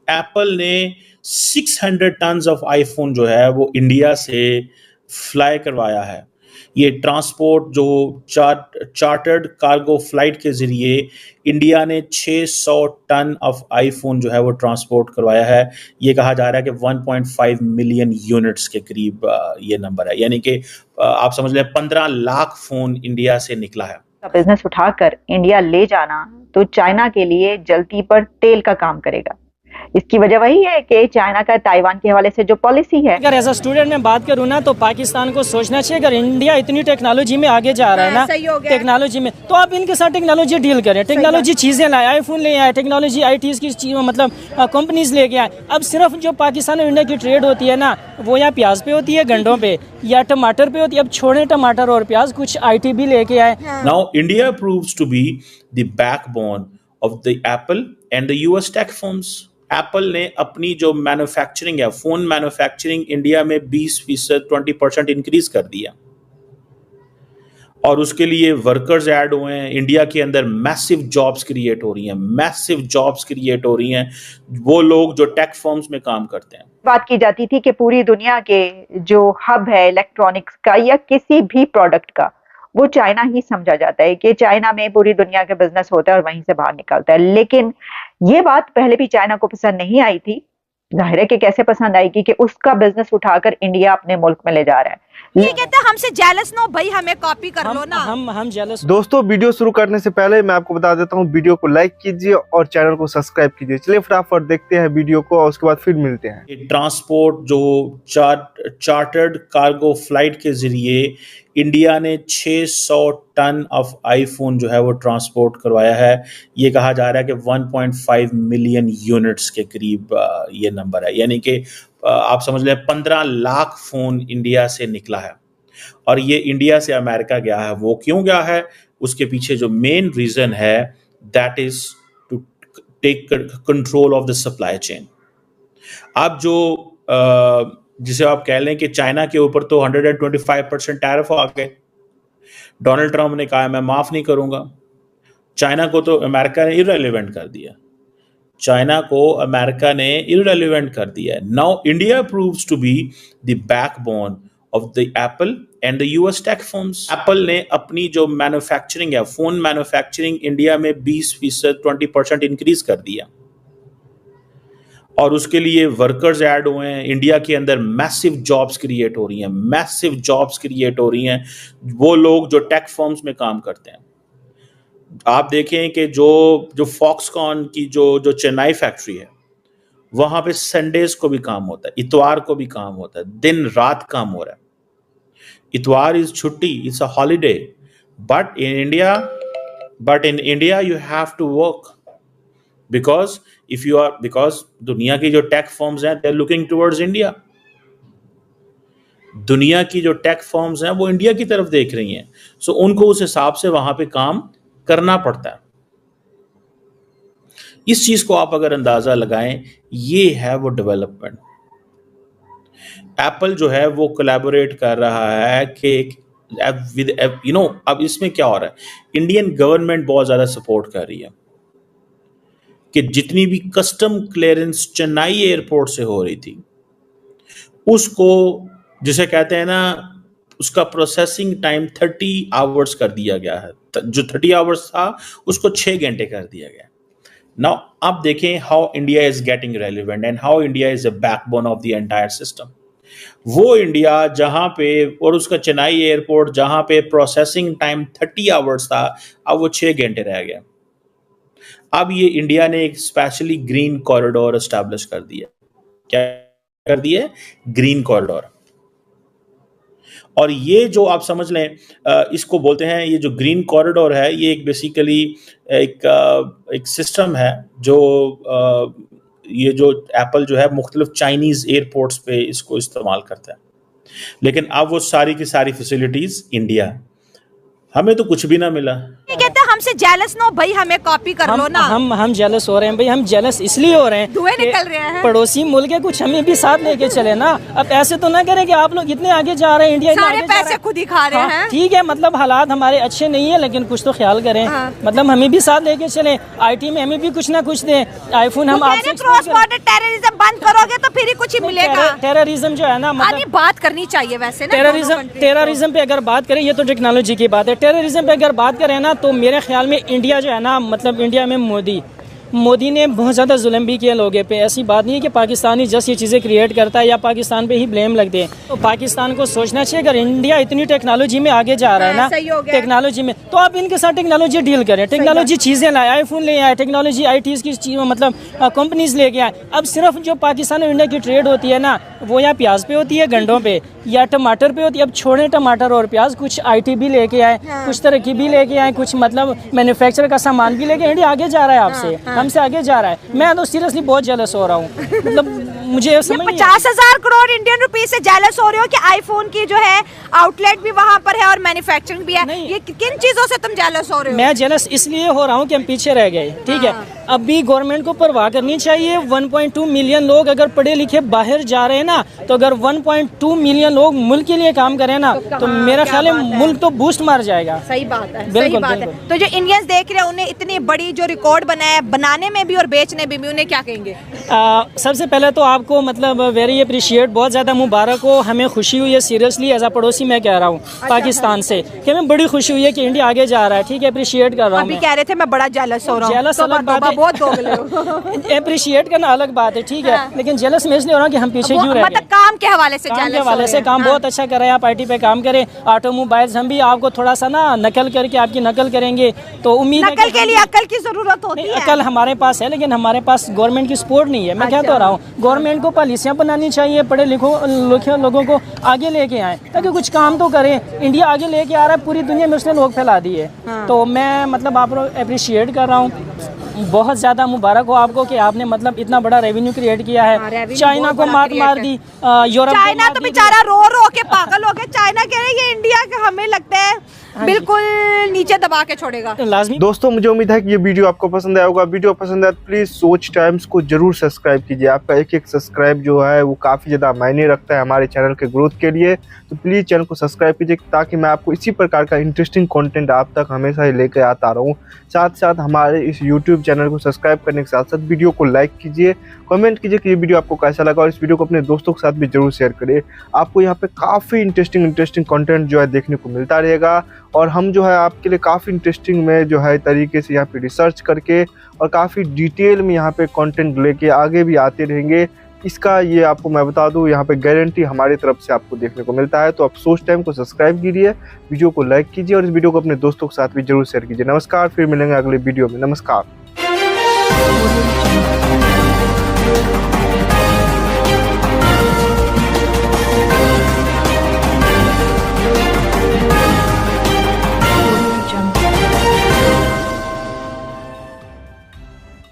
Apple ने 600 tons of iPhone जो है वो इंडिया से फ्लाई करवाया है। ये ट्रांसपोर्ट जो चार्टर्ड कार्गो फ्लाइट के जरिए इंडिया ने 600 टन ऑफ आईफोन जो है वो ट्रांसपोर्ट करवाया है। ये कहा जा रहा है कि 1.5 मिलियन यूनिट्स के करीब ये नंबर है, यानी कि आप समझ लें 15 लाख फोन इंडिया से निकला है। बिजनेस उठाकर इंडिया ले जाना तो चाइना के लिए जल्दी पर तेल का काम करेगा। इसकी वजह वही है कि चाइना का ताइवान के हवाले से जो पॉलिसी है। अगर एज अ स्टूडेंट में बात करूँ ना तो पाकिस्तान को सोचना चाहिए, अगर इंडिया इतनी टेक्नोलॉजी में आगे जा रहा है ना टेक्नोलॉजी में, तो आप इनके साथ टेक्नोलॉजी डील करें, टेक्नोलॉजी चीज़ें लाए, आईफोन ले आए, टेक्नोलॉजी IT की मतलब कंपनीज लेके आए। अब सिर्फ जो पाकिस्तान और इंडिया की ट्रेड होती है ना वो या प्याज पे होती है, गंडों पे या टमाटर पे होती है। अब छोड़े टमाटर और प्याज, कुछ IT भी लेके आए। Now India proves to be the backbone of the Apple and the US tech firms. Apple ने अपनी जो मैन्युफैक्चरिंग है, फोन मैन्युफैक्चरिंग इंडिया में 20% 20% इंक्रीज कर दिया, और उसके लिए वर्कर्स ऐड हुए हैं। इंडिया के अंदर मैसिव जॉब्स क्रिएट हो रही हैं, मैसिव जॉब्स क्रिएट हो रही हैं, वो लोग जो टेक फर्म्स में काम करते हैं। बात की जाती थी कि पूरी दुनिया के जो हब है इलेक्ट्रॉनिक्स का या किसी भी प्रोडक्ट का, वो चाइना ही समझा जाता है कि चाइना में पूरी दुनिया का बिजनेस होता है और वहीं से बाहर निकलता है। लेकिन ये बात पहले भी चाइना को पसंद नहीं आई थी। जाहिर है कि कैसे पसंद आएगी कि उसका बिजनेस उठाकर इंडिया अपने मुल्क में ले जा रहा है। ये कहते हैं हमसे जेलस ना हो भाई, हमें कॉपी कर लो ना। हम जेलस। दोस्तों वीडियो शुरू करने से पहले मैं आपको बता देता हूँ, वीडियो को लाइक कीजिए और चैनल को सब्सक्राइब कीजिए। चलिए फटाफट देखते हैं वीडियो को और उसके बाद फिर मिलते हैं। ट्रांसपोर्ट जो चार्टर्ड कार्गो फ्लाइट के जरिए इंडिया ने 600 टन ऑफ आईफोन जो है वो ट्रांसपोर्ट करवाया है। ये कहा जा रहा है कि 1.5 मिलियन यूनिट्स के करीब ये नंबर है, यानी कि आप समझ लें 15 लाख फोन इंडिया से निकला है। और ये इंडिया से अमेरिका गया है। वो क्यों गया है, उसके पीछे जो मेन रीजन है that is to take control of the supply chain. आप जो जिसे आप कह लें कि चाइना के ऊपर तो 125% टैरिफ आ गए। डोनाल्ड ट्रंप ने कहा मैं माफ नहीं करूंगा। चाइना को तो अमेरिका ने इररिलेवेंट कर दिया। चाइना को अमेरिका ने इररिलेवेंट कर दिया। Now India proves to be the backbone of the Apple and the US tech firms. Apple ने अपनी जो मैन्युफैक्चरिंग है, फोन मैन्युफैक्चरिंग इंडिया में 20% 20% इंक्रीज कर दिया, और उसके लिए वर्कर्स ऐड हुए हैं। इंडिया के अंदर मैसिव जॉब्स क्रिएट हो रही हैं, मैसिव जॉब्स क्रिएट हो रही हैं, वो लोग जो टेक फर्म्स में काम करते हैं। आप देखें कि जो फॉक्सकॉन की जो चेन्नई फैक्ट्री है, वहां पे संडेज को भी काम होता है, इतवार को भी काम होता है, दिन रात काम हो रहा है। इतवार इज छुट्टी, it's a holiday, but in India you have to work because दुनिया की जो टेक फर्म्स हैं they are looking towards India. दुनिया की जो टेक फर्म्स हैं वो इंडिया की तरफ देख रही हैं, सो उनको उस हिसाब से वहां पे काम करना पड़ता है। इस चीज को आप अगर अंदाजा लगाएं, ये है वो डेवलपमेंट। एप्पल जो है वो कोलैबोरेट कर रहा है कि विद अब इसमें क्या हो रहा है, इंडियन गवर्नमेंट बहुत ज्यादा सपोर्ट कर रही है कि जितनी भी कस्टम क्लियरेंस चेन्नई एयरपोर्ट से हो रही थी, उसको जिसे कहते हैं ना, उसका प्रोसेसिंग टाइम 30 आवर्स कर दिया गया है। जो 30 आवर्स था उसको 6 घंटे कर दिया गया। नाउ आप देखें how India is getting relevant and how India is a backbone of the entire system. वो इंडिया जहां पे, और उसका चेन्नई एयरपोर्ट जहां पे प्रोसेसिंग टाइम 30 आवर्स था, अब वो 6 घंटे रह गया। अब ये इंडिया ने एक स्पेशली ग्रीन कॉरिडोर एस्टैब्लिश कर दिया। क्या कर दिया? Green corridor. और ये जो आप समझ लें, इसको बोलते हैं, ये जो ग्रीन कॉरिडोर है, ये एक बेसिकली एक सिस्टम है जो ये जो एप्पल जो है मुख्तलिफ चाइनीज एयरपोर्ट्स पे इसको इस्तेमाल करता है। लेकिन अब वो सारी की सारी फैसिलिटीज इंडिया, हमें तो कुछ भी ना मिला। कहते हैं हमसे जेलस ना हो भाई, हमें कॉपी कर लो ना। हम जेलस हो रहे हैं भाई, हम जेलस इसलिए हो रहे हैं, धुएं निकल रहे हैं। पड़ोसी मुल्क है, कुछ हमें भी साथ लेके चले ना। अब ऐसे तो ना करें कि आप लोग इतने आगे जा रहे हैं, इंडिया इतना सारे आगे जा रहा पैसे है। खुद ही खा रहे हैं। ठीक है, मतलब हालात हमारे अच्छे नहीं है, लेकिन कुछ तो ख्याल करें। मतलब हमें भी साथ लेके चले, IT में हमें भी कुछ ना कुछ दें। आईफोन हम आपसे क्रॉस बॉर्डर टेररिज्म बंद करोगे तो फिर ही कुछ ही मिलेगा। टेररिज्म जो है ना, मतलब बात करनी चाहिए वैसे ना। टेररिज्म पे अगर बात करें, ये तो टेक्नोलॉजी की बात है। टेररिज्म पे अगर बात करें ना, तो मेरे ख्याल में इंडिया जो है ना, मतलब इंडिया में मोदी ने बहुत ज़्यादा जुल्म भी किया लोगों पे। ऐसी बात नहीं है कि पाकिस्तानी जस्ट ये चीज़ें क्रिएट करता है या पाकिस्तान पे ही ब्लेम लगते हैं। तो पाकिस्तान को सोचना चाहिए, अगर इंडिया इतनी टेक्नोलॉजी में आगे जा रहा है ना, टेक्नोलॉजी में, तो आप इनके साथ टेक्नोलॉजी डील करें। टेक्नोलॉजी चीज़ें लाए, आईफोन ले आए, टेक्नोलॉजी ITs की मतलब कंपनीज लेके आए। अब सिर्फ जो पाकिस्तान और इंडिया की ट्रेड होती है ना, वो या प्याज पे होती है, गंडों पे, या टमाटर पे होती है। अब छोड़े टमाटर और प्याज, कुछ IT भी लेके आए, कुछ तरक्की भी लेके आए, कुछ मतलब मैन्युफैक्चर का सामान भी लेके। इंडिया आगे जा रहा है, आपसे हमसे आगे जा रहा है। मैं तो सीरियसली बहुत जेलस हो रहा हूँ। मतलब मुझे समझ 50,000 करोड़ इंडियन रुपीस से जेलस हो रहे हो कि आईफोन की जो है आउटलेट भी वहाँ पर है और मैन्युफैक्चरिंग भी है। ये किन चीजों से तुम जेलस हो रहे हो? मैं जेलस इसलिए हो रहा हूँ कि हम पीछे रह गए। ठीक है, अभी गवर्नमेंट को परवाह करनी चाहिए। 1.2 मिलियन लोग अगर पढ़े लिखे बाहर जा रहे हैं ना, तो अगर 1.2 मिलियन लोग मुल्क के लिए काम करें ना, तो मेरा ख्याल है मुल्क तो बूस्ट मार जाएगा। सही बात है, बिल्कुल, सही बात है। तो जो इंडियंस देख रहे हैं, उन्हें इतनी बड़ी जो रिकॉर्ड बनाया, बनाने में भी और बेचने में भी, उन्हें क्या कहेंगे? सबसे पहले तो आपको मतलब वेरी अप्रिशिएट, बहुत ज़्यादा मुबारक हो। हमें खुशी हुई है, सीरियसली एज अ पड़ोसी मैं कह रहा हूँ पाकिस्तान से, कि हमें बड़ी खुशी हुई है कि इंडिया आगे जा रहा है। ठीक है, अप्रिशिएट कर रहा हूँ। अभी कह रहे थे मैं बड़ा जेलस हो रहा हूँ। जेलस अलग बात है, बहुत दोगले हो। अप्रिशिएट करना अलग बात है, ठीक है, लेकिन जेलस में इसलिए हो रहा हूँ कि हम पीछे क्यों रह गए। मतलब काम के हवाले से, काम के हवाले से काम बहुत अच्छा कर रहे हैं आप, IT पे काम करें, ऑटोमोबाइल्स। हम भी आपको थोड़ा सा ना नकल करके आपकी नकल करेंगे, तो उम्मीद है नकल के लिए अकल की जरूरत होती है। अकल हमारे पास है, लेकिन हमारे पास गवर्नमेंट की सपोर्ट नहीं है। मैं क्या तो रहा हूँ, गवर्नमेंट को पॉलिसियाँ बनानी चाहिए, पढ़े लिखे लोगों को आगे लेके आए, ताकि कुछ काम तो करें। इंडिया आगे लेके आ रहा है, पूरी दुनिया में उसने लोग फैला दिए। तो मैं मतलब आप लोग अप्रिशिएट कर रहा हूँ। बहुत ज़्यादा मुबारक हो आपको कि आपने मतलब इतना बड़ा रेवेन्यू क्रिएट किया है। चाइना को मात मार दी, यूरोप को चाइना तो बेचारा रो रो के पागल हो गया। चाइना कह रहे ये इंडिया के, हमें लगता है बिल्कुल नीचे दबा के छोड़ेगा। लाजमी। दोस्तों, मुझे उम्मीद है कि ये वीडियो आपको पसंद आया होगा। वीडियो पसंद आया तो प्लीज़ सोच टाइम्स को जरूर सब्सक्राइब कीजिए। आपका एक सब्सक्राइब जो है वो काफ़ी ज़्यादा मायने रखता है हमारे चैनल के ग्रोथ के लिए। तो प्लीज़ चैनल को सब्सक्राइब कीजिए, ताकि मैं आपको इसी प्रकार का इंटरेस्टिंग कंटेंट आप तक हमेशा ही लेकर आता रहूँ। साथ साथ हमारे इस यूट्यूब चैनल को सब्सक्राइब करने के साथ साथ वीडियो को लाइक कीजिए, कमेंट कीजिए कि ये वीडियो आपको कैसा लगा, और इस वीडियो को अपने दोस्तों के साथ भी जरूर शेयर करिए। आपको यहाँ पे काफ़ी इंटरेस्टिंग कंटेंट जो है देखने को मिलता रहेगा, और हम जो है आपके लिए काफ़ी इंटरेस्टिंग में जो है तरीके से यहाँ पे रिसर्च करके और काफ़ी डिटेल में यहाँ पे कंटेंट लेके आगे भी आते रहेंगे। इसका ये आपको मैं बता दूं, यहाँ पे गारंटी हमारी तरफ से आपको देखने को मिलता है। तो आप सोच टाइम को सब्सक्राइब कीजिए, वीडियो को लाइक कीजिए, और इस वीडियो को अपने दोस्तों के साथ भी जरूर शेयर कीजिए। नमस्कार, फिर मिलेंगे अगले वीडियो में। नमस्कार।